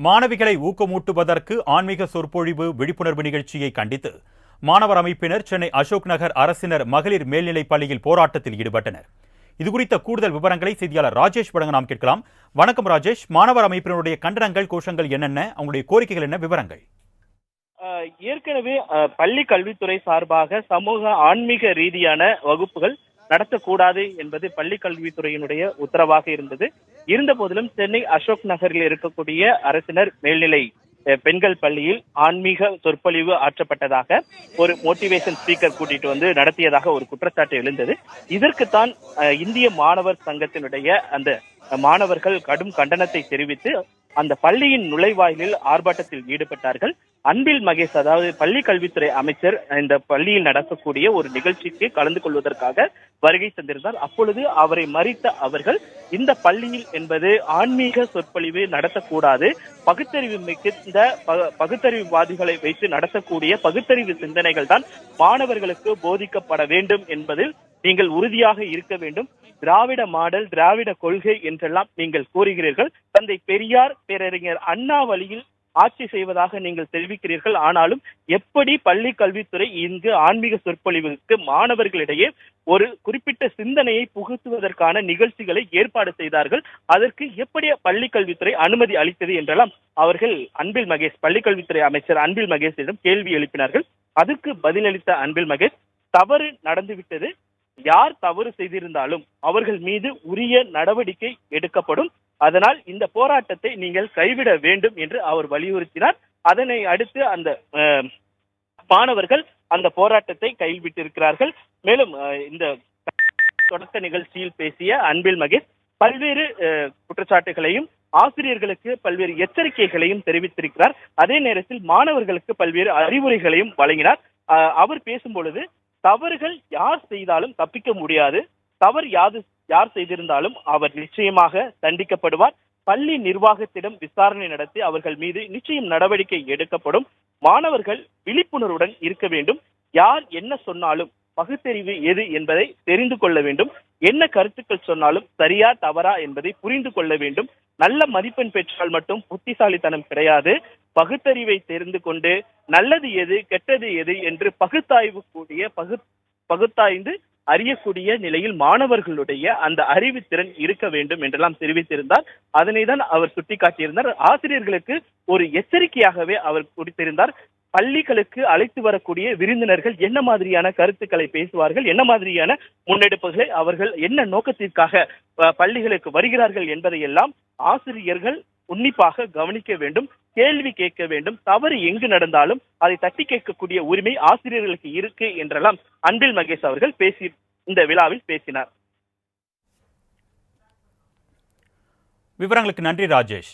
மாணவிகளை ஊக்கமூட்டுவதற்கு ஆன்மீக சொற்பொழிவு விழிப்புணர்வு நிகழ்ச்சியை கண்டித்து மாணவர் அமைப்பினர் சென்னை அசோக் நகர் அரசினர் மகளிர் மேல்நிலைப் பள்ளியில் போராட்டத்தில் ஈடுபட்டனர். இதுகுறித்த கூடுதல் விவரங்களை செய்தியாளர் ராஜேஷ் வழங்க நாம் கேட்கலாம். வணக்கம் ராஜேஷ், மாணவர் அமைப்பினருடைய கண்டனங்கள், கோஷங்கள் என்னென்ன, அவங்களுடைய கோரிக்கைகள் என்ன, விவரங்கள்? ஏற்கனவே பள்ளி கல்வித்துறை சார்பாக சமூக ஆன்மீக ரீதியான வகுப்புகள் நடத்தக்கூடாது என்பது பள்ளி கல்வித்துறையினுடைய உத்தரவாக இருந்தது. இருந்த போதிலும் சென்னை அசோக் நகரில் இருக்கக்கூடிய அரசினர் மேல்நிலை பெண்கள் பள்ளியில் ஆன்மீக சொற்பொழிவு ஆற்றப்பட்டதாக ஒரு மோட்டிவேஷன் ஸ்பீக்கர் கூட்டிட்டு வந்து நடத்தியதாக ஒரு குற்றச்சாட்டு எழுந்தது. இதற்குத்தான் இந்திய மாணவர் சங்கத்தினுடைய அந்த மாணவர்கள் கடும் கண்டனத்தை தெரிவித்து அந்த பள்ளியின் நுழைவாயிலில் ஆர்ப்பாட்டத்தில் ஈடுபட்டார்கள். அன்பில் மகேஷ், அதாவது பள்ளி கல்வித்துறை அமைச்சர், இந்த பள்ளியில் நடக்கக்கூடிய ஒரு நிகழ்ச்சிக்கு கலந்து கொள்வதற்காக வருகை தந்திருந்தார். அப்பொழுது அவரை மறித்த அவர்கள், இந்த பள்ளியில் என்பது ஆன்மீக சொற்பொழிவு நடத்தக்கூடாது, பகுத்தறிவு மிகுந்த பகுத்தறிவுவாதிகளை வைத்து நடத்தக்கூடிய பகுத்தறிவு சிந்தனைகள் தான் மாணவர்களுக்கு போதிக்கப்பட வேண்டும் என்பதில் நீங்கள் உறுதியாக இருக்க வேண்டும். திராவிட மாடல், திராவிட கொள்கை என்றெல்லாம் நீங்கள் கூறுகிறீர்கள். தந்தை பெரியார், பேரறிஞர் அண்ணா வழியில் ஆட்சி செய்வதாக நீங்கள் தெரிவிக்கிறீர்கள். ஆனாலும் எப்படி பள்ளி கல்வித்துறை இங்கு ஆன்மீக சொற்பொழிவுக்கு மாணவர்களிடையே ஒரு குறிப்பிட்ட சிந்தனையை புகுத்துவதற்கான நிகழ்ச்சிகளை ஏற்பாடு செய்தார்கள்? அதற்கு எப்படி பள்ளி கல்வித்துறை அனுமதி அளித்தது என்றெல்லாம் அவர்கள் அன்பில் மகேஷ், பள்ளி கல்வித்துறை அமைச்சர் அன்பில் மகேஷிடம் கேள்வி எழுப்பினார்கள். அதற்கு பதிலளித்த அன்பில் மகேஷ், தவறு நடந்துவிட்டது, யார் தவறு செய்திருந்தாலும் அவர்கள் மீது உரிய நடவடிக்கை எடுக்கப்படும், அதனால் இந்த போராட்டத்தை நீங்கள் கைவிட வேண்டும் என்று அவர் வலியுறுத்தினார். அதனை அடுத்து அந்த மாணவர்கள் அந்த போராட்டத்தை கைவிட்டிருக்கிறார்கள். மேலும் இந்த தொடக்க நிகழ்ச்சியில் பேசிய அன்பில் மகேஷ் பல்வேறு குற்றச்சாட்டுகளையும் ஆசிரியர்களுக்கு பல்வேறு எச்சரிக்கைகளையும் தெரிவித்திருக்கிறார். அதே நேரத்தில் மாணவர்களுக்கு பல்வேறு அறிவுரைகளையும் வழங்கினார். அவர் பேசும் பொழுது, தவறுகள் யார் செய்தாலும் தப்பிக்க முடியாது, தவறு யார் செய்திருந்தாலும் அவர் நிச்சயமாக தண்டிக்கப்படுவார். பள்ளி நிர்வாகத்திடம் விசாரணை நடத்தி அவர்கள் மீது நிச்சயம் நடவடிக்கை எடுக்கப்படும். மாணவர்கள் விழிப்புணர்வுடன் இருக்க வேண்டும். யார் என்ன சொன்னாலும் பகுத்தறிவு எது என்பதை தெரிந்து கொள்ள வேண்டும். என்ன கருத்துக்கள் சொன்னாலும் சரியா தவறா என்பதை புரிந்து கொள்ள வேண்டும். நல்ல மதிப்பெண் பெற்றால் மட்டும் புத்திசாலித்தனம் கிடையாது. பகுத்தறிவை தெரிந்து கொண்டு நல்லது எது கெட்டது எது என்று பகுத்தாய்ந்து அறியக்கூடிய நிலையில் மாணவர்களுடைய அந்த அறிவுத்திறன் இருக்க வேண்டும் என்றெல்லாம் தெரிவித்திருந்தார். அதனை தான் அவர் சுட்டிக்காட்டியிருந்தார். ஆசிரியர்களுக்கு ஒரு எச்சரிக்கையாகவே அவர் கொடுத்திருந்தார். பள்ளிகளுக்கு அழைத்து வரக்கூடிய விருந்தினர்கள் என்ன மாதிரியான கருத்துக்களை பேசுவார்கள், என்ன மாதிரியான முன்னெடுப்புகளை அவர்கள் என்ன நோக்கத்திற்காக பள்ளிகளுக்கு வருகிறார்கள் என்பதையெல்லாம் ஆசிரியர்கள் உன்னிப்பாக கவனிக்க வேண்டும், கேள்வி கேட்க வேண்டும். தவறு எங்கு நடந்தாலும் அதை தட்டி கேட்கக்கூடிய உரிமை ஆசிரியர்களுக்கு இருக்கு என்றெல்லாம் அன்பில் மகேஷ் அவர்கள் இந்த விழாவில் பேசினார். விவரங்களுக்கு நன்றி ராஜேஷ்.